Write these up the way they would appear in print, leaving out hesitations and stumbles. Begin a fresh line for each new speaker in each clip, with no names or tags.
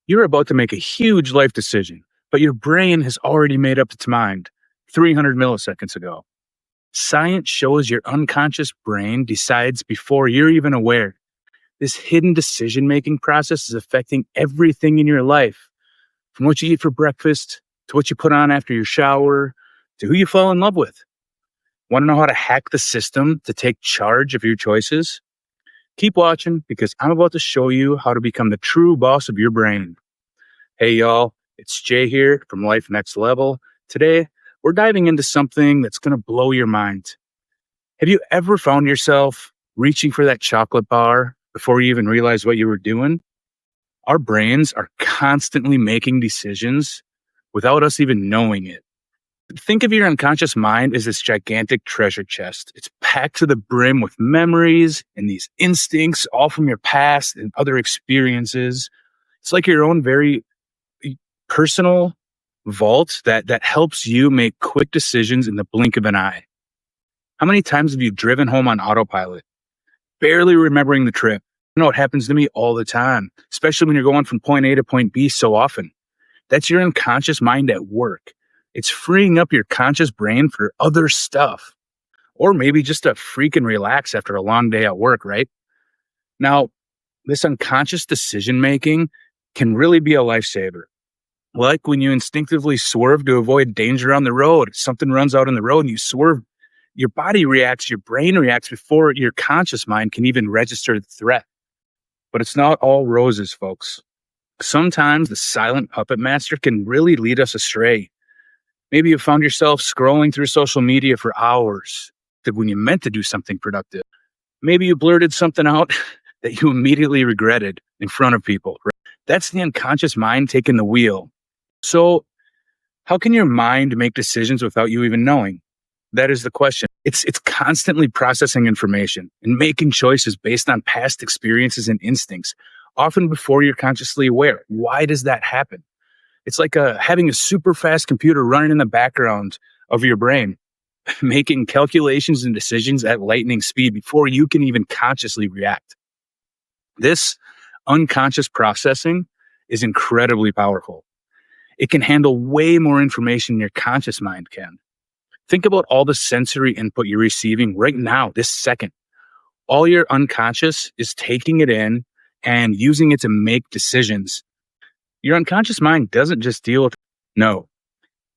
You're about to make a huge life decision, but your brain has already made up its mind 300 milliseconds ago. Science shows your unconscious brain decides before you're even aware. This hidden decision making process is affecting everything in your life, from what you eat for breakfast to what you put on after your shower to who you fall in love with. Want to know how to hack the system to take charge of your choices? Keep watching because I'm about to show you how to become the true boss of your brain. Hey, y'all, it's Jay here from Life Next Level. Today, we're diving into something that's going to blow your mind. Have you ever found yourself reaching for that chocolate bar before you even realized what you were doing? Our brains are constantly making decisions without us even knowing it. Think of your unconscious mind as this gigantic treasure chest. It's packed to the brim with memories and these instincts, all from your past and other experiences. It's like your own very personal vault that helps you make quick decisions in the blink of an eye. How many times have you driven home on autopilot, barely remembering the trip? It happens to me all the time, especially when you're going from point A to point B so often. That's your unconscious mind at work. It's freeing up your conscious brain for other stuff, or maybe just to freaking relax after a long day at work, right? Now, this unconscious decision making can really be a lifesaver. Like when you instinctively swerve to avoid danger on the road, something runs out on the road and you swerve, your body reacts, your brain reacts before your conscious mind can even register the threat. But it's not all roses, folks. Sometimes the silent puppet master can really lead us astray. Maybe you found yourself scrolling through social media for hours when you meant to do something productive. Maybe you blurted something out that you immediately regretted in front of people. Right? That's the unconscious mind taking the wheel. So how can your mind make decisions without you even knowing? That is the question. It's constantly processing information and making choices based on past experiences and instincts, often before you're consciously aware. Why does that happen? It's like having a super fast computer running in the background of your brain, making calculations and decisions at lightning speed before you can even consciously react. This unconscious processing is incredibly powerful. It can handle way more information than your conscious mind can. Think about all the sensory input you're receiving right now, this second. All your unconscious is taking it in and using it to make decisions. Your unconscious mind doesn't just deal with, no,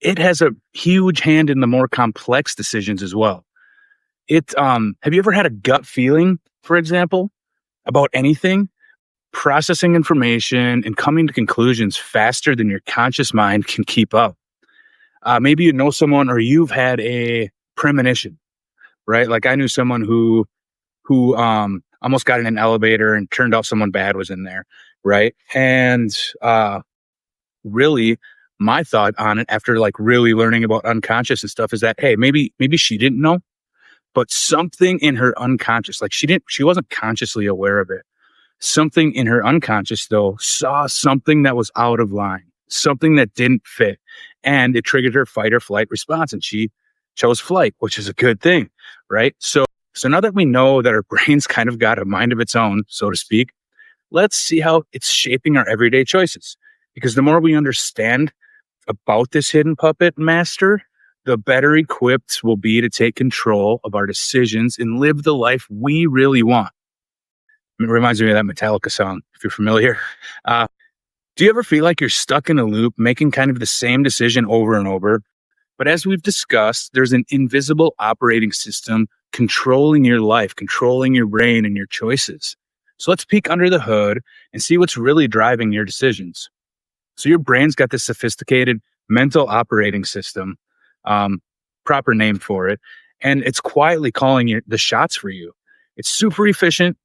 it has a huge hand in the more complex decisions as well. Have you ever had a gut feeling, for example, about anything? Processing information and coming to conclusions faster than your conscious mind can keep up. Maybe you know someone or you've had a premonition, right? Like I knew someone who almost got in an elevator and turned out someone bad was in there, right? And really, my thought on it after like really learning about unconscious and stuff is that, hey, maybe she didn't know, but something in her unconscious, like she wasn't consciously aware of it. Something in her unconscious, though, saw something that was out of line, something that didn't fit, and it triggered her fight or flight response, and she chose flight, which is a good thing, right? So now that we know that our brain's kind of got a mind of its own, so to speak, let's see how it's shaping our everyday choices. Because the more we understand about this hidden puppet master, the better equipped we'll be to take control of our decisions and live the life we really want. It reminds me of that Metallica song, if you're familiar. Do you ever feel like you're stuck in a loop, making kind of the same decision over and over? But as we've discussed, there's an invisible operating system controlling your life, controlling your brain and your choices. So let's peek under the hood and see what's really driving your decisions. So your brain's got this sophisticated mental operating system, proper name for it, and it's quietly calling the shots for you. It's super efficient,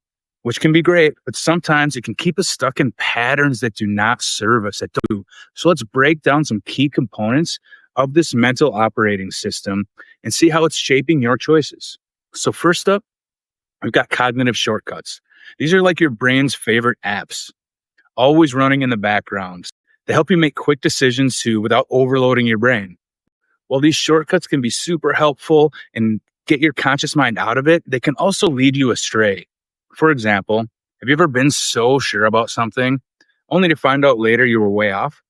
which can be great, but sometimes it can keep us stuck in patterns that do not serve us. So let's break down some key components of this mental operating system and see how it's shaping your choices. So first up, we've got cognitive shortcuts. These are like your brain's favorite apps, always running in the background. They help you make quick decisions too without overloading your brain. While these shortcuts can be super helpful and get your conscious mind out of it, they can also lead you astray. For example, have you ever been so sure about something only to find out later you were way off.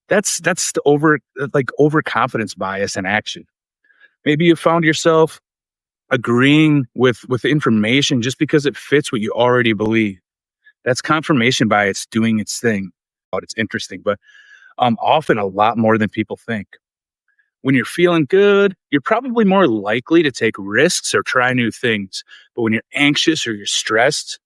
That's the overconfidence bias in action. Maybe you found yourself agreeing with information just because it fits what you already believe. That's confirmation bias doing its thing. It's interesting, but often a lot more than people think. When you're feeling good, you're probably more likely to take risks or try new things. But when you're anxious or you're stressed,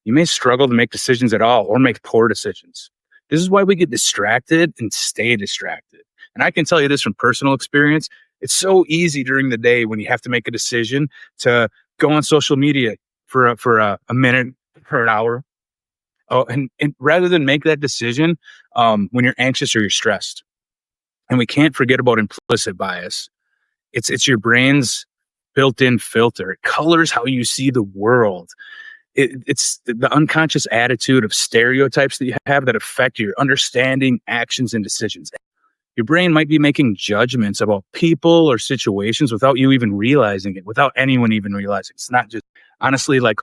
you may struggle to make decisions at all or make poor decisions. This is why we get distracted and stay distracted. And I can tell you this from personal experience. It's so easy during the day when you have to make a decision to go on social media for a minute, for an hour. Oh, and rather than make that decision when you're anxious or you're stressed. And we can't forget about implicit bias. It's your brain's built-in filter. It colors how you see the world. It's the unconscious attitude of stereotypes that you have that affect your understanding, actions, and decisions. Your brain might be making judgments about people or situations without you even realizing it, without anyone even realizing. It's not just, honestly, like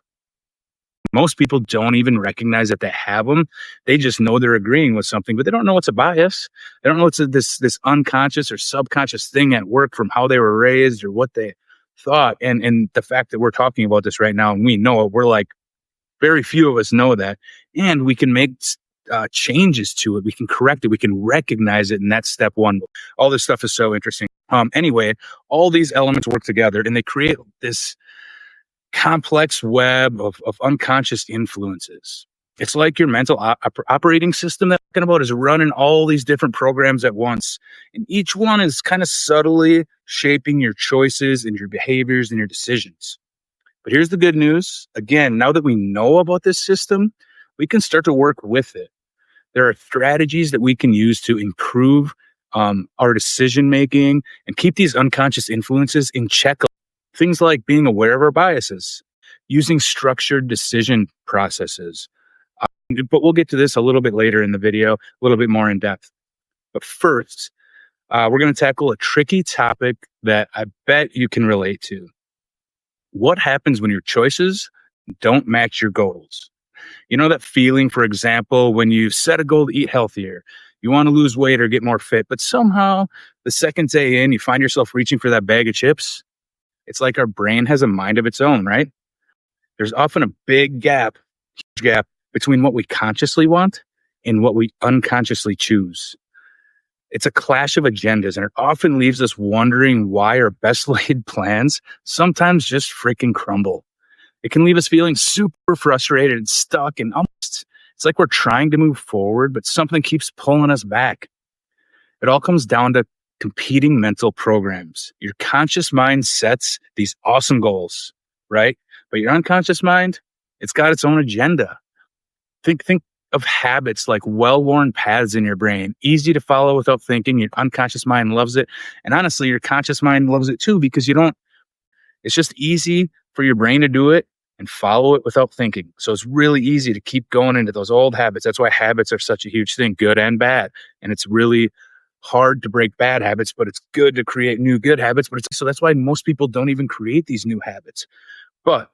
most people don't even recognize that they have them. They just know they're agreeing with something, but they don't know it's a bias. They don't know it's this unconscious or subconscious thing at work from how they were raised or what they thought. And the fact that we're talking about this right now and we know it, we're like, very few of us know that. And we can make changes to it. We can correct it. We can recognize it. And that's step one. All this stuff is so interesting. Anyway, all these elements work together and they create this complex web of unconscious influences. It's like your mental operating system that I'm talking about is running all these different programs at once. And each one is kind of subtly shaping your choices and your behaviors and your decisions. But here's the good news. Again, now that we know about this system, we can start to work with it. There are strategies that we can use to improve our decision making and keep these unconscious influences in check. Things like being aware of our biases, using structured decision processes. But we'll get to this a little bit later in the video, a little bit more in depth. But first, we're going to tackle a tricky topic that I bet you can relate to. What happens when your choices don't match your goals? You know that feeling, for example, when you set a goal to eat healthier, you want to lose weight or get more fit, but somehow the second day in, you find yourself reaching for that bag of chips. It's like our brain has a mind of its own, right? There's often a big gap, huge gap between what we consciously want and what we unconsciously choose. It's a clash of agendas, and it often leaves us wondering why our best laid plans sometimes just freaking crumble. It can leave us feeling super frustrated and stuck, and almost it's like we're trying to move forward, but something keeps pulling us back. It all comes down to competing mental programs. Your conscious mind sets these awesome goals, right? But your unconscious mind, it's got its own agenda. Think of habits like well-worn paths in your brain, easy to follow without thinking. Your unconscious mind loves it. And honestly, your conscious mind loves it too, because it's just easy for your brain to do it and follow it without thinking. So it's really easy to keep going into those old habits. That's why habits are such a huge thing, good and bad. And it's really hard to break bad habits, but it's good to create new good habits. So that's why most people don't even create these new habits. But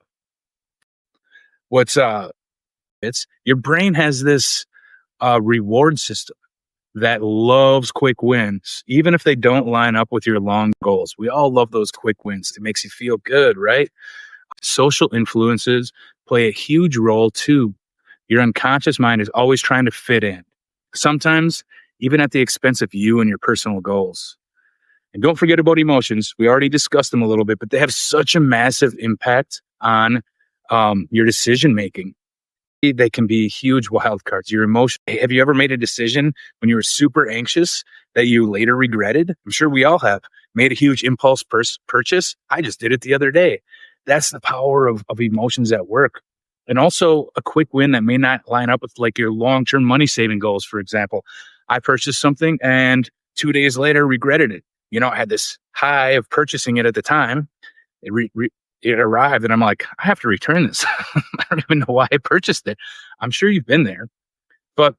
it's your brain has this reward system that loves quick wins, even if they don't line up with your long goals. We all love those quick wins. It makes you feel good, right? Social influences play a huge role too. Your unconscious mind is always trying to fit in, sometimes even at the expense of you and your personal goals. And don't forget about emotions. We already discussed them a little bit, but they have such a massive impact on your decision making. They can be huge wild cards. Your emotion. Have you ever made a decision when you were super anxious that you later regretted? I'm sure we all have. Made a huge impulse purchase. I just did it the other day. That's the power of emotions at work. And also a quick win that may not line up with like your long-term money saving goals. For example, I purchased something and 2 days later regretted it. You know, I had this high of purchasing it at the time. It arrived and I'm like, I have to return this. I don't even know why I purchased it. I'm sure you've been there. But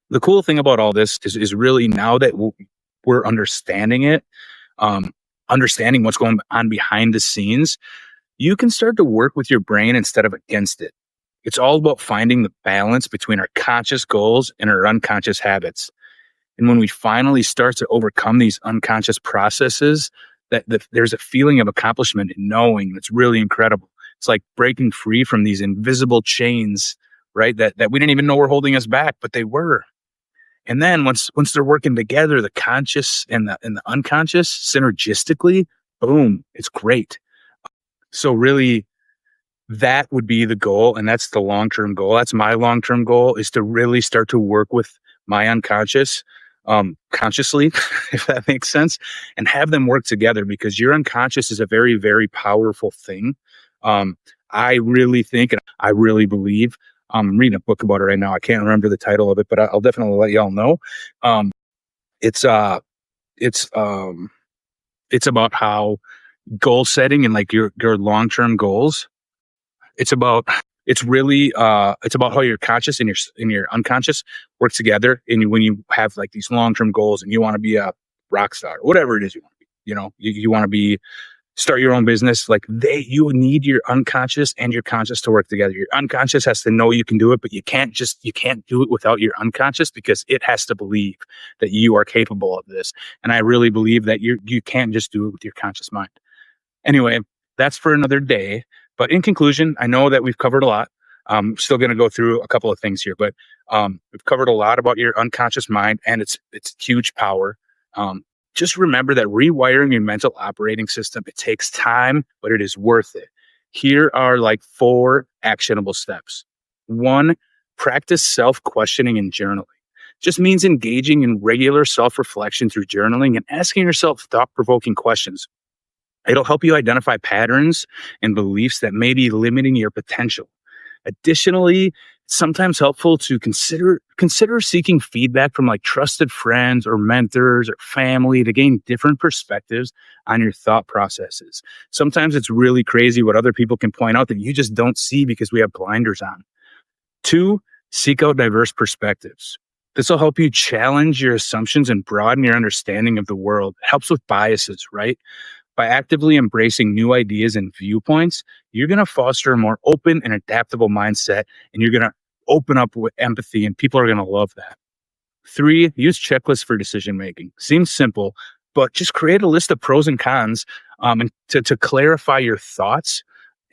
the cool thing about all this is really now that we're understanding it, understanding what's going on behind the scenes, you can start to work with your brain instead of against it. It's all about finding the balance between our conscious goals and our unconscious habits. And when we finally start to overcome these unconscious processes, there's a feeling of accomplishment and knowing that's really incredible. It's like breaking free from these invisible chains, right? That we didn't even know were holding us back, but they were. And then once they're working together, the conscious and the unconscious synergistically, boom, it's great. So really, that would be the goal, and that's the long-term goal. That's my long-term goal, is to really start to work with my unconscious, consciously, if that makes sense, and have them work together, because your unconscious is a very, very powerful thing. Um, I really think, and I really believe, I'm reading a book about it right now. I can't remember the title of it, but I'll definitely let y'all know. Um, it's it's um, it's about how goal setting and like your long-term goals. It's about it's about how your conscious and your unconscious work together. And when you have like these long term goals and you want to be a rock star, whatever it is you want to be, you want to be start your own business. Like you need your unconscious and your conscious to work together. Your unconscious has to know you can do it, but you can't do it without your unconscious, because it has to believe that you are capable of this. And I really believe that you can't just do it with your conscious mind. Anyway, that's for another day. But in conclusion, I know that we've covered a lot. Still going to go through a couple of things here, but we've covered a lot about your unconscious mind and its huge power. Just remember that rewiring your mental operating system, it takes time, but it is worth it. Here are like 4 actionable steps. 1, practice self-questioning and journaling. Just means engaging in regular self-reflection through journaling and asking yourself thought-provoking questions. It'll help you identify patterns and beliefs that may be limiting your potential. Additionally, it's sometimes helpful to consider seeking feedback from like trusted friends or mentors or family to gain different perspectives on your thought processes. Sometimes it's really crazy what other people can point out that you just don't see because we have blinders on. 2, seek out diverse perspectives. This will help you challenge your assumptions and broaden your understanding of the world. It helps with biases, right? By actively embracing new ideas and viewpoints, you're going to foster a more open and adaptable mindset, and you're going to open up with empathy, and people are going to love that. 3, use checklists for decision making. Seems simple, but just create a list of pros and cons, and to clarify your thoughts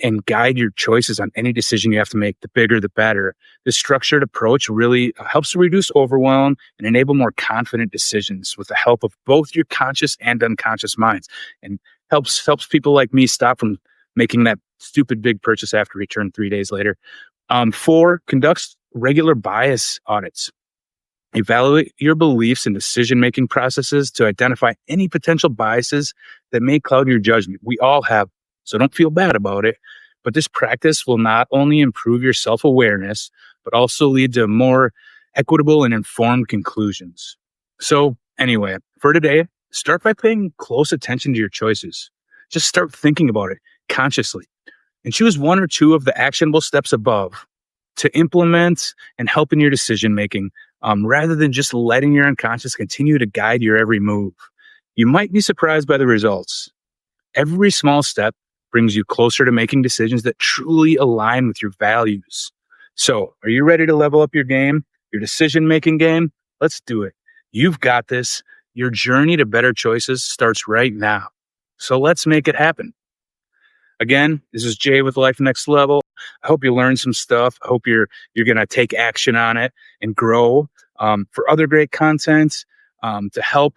and guide your choices on any decision you have to make. The bigger, the better. This structured approach really helps to reduce overwhelm and enable more confident decisions with the help of both your conscious and unconscious minds, and helps people like me stop from making that stupid big purchase after return 3 days later. 4, conducts regular bias audits. Evaluate your beliefs and decision-making processes to identify any potential biases that may cloud your judgment. We all have, so don't feel bad about it. But this practice will not only improve your self-awareness, but also lead to more equitable and informed conclusions. So anyway, for today, start by paying close attention to your choices. Just start thinking about it consciously and choose 1 or 2 of the actionable steps above to implement and help in your decision making, rather than just letting your unconscious continue to guide your every move. You might be surprised by the results. Every small step brings you closer to making decisions that truly align with your values. So, are you ready to level up your game, your decision making game? Let's do it. You've got this. Your journey to better choices starts right now. So, let's make it happen. Again, this is Jay with Life Next Level. I hope you learned some stuff. I hope you're going to take action on it and grow. For other great content, to help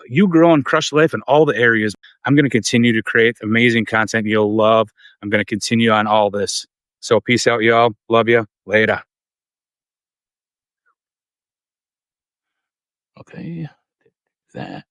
you grow and crush life in all the areas, I'm going to continue to create amazing content you'll love. I'm going to continue on all this. So peace out, y'all. Love you. Later. Okay. That.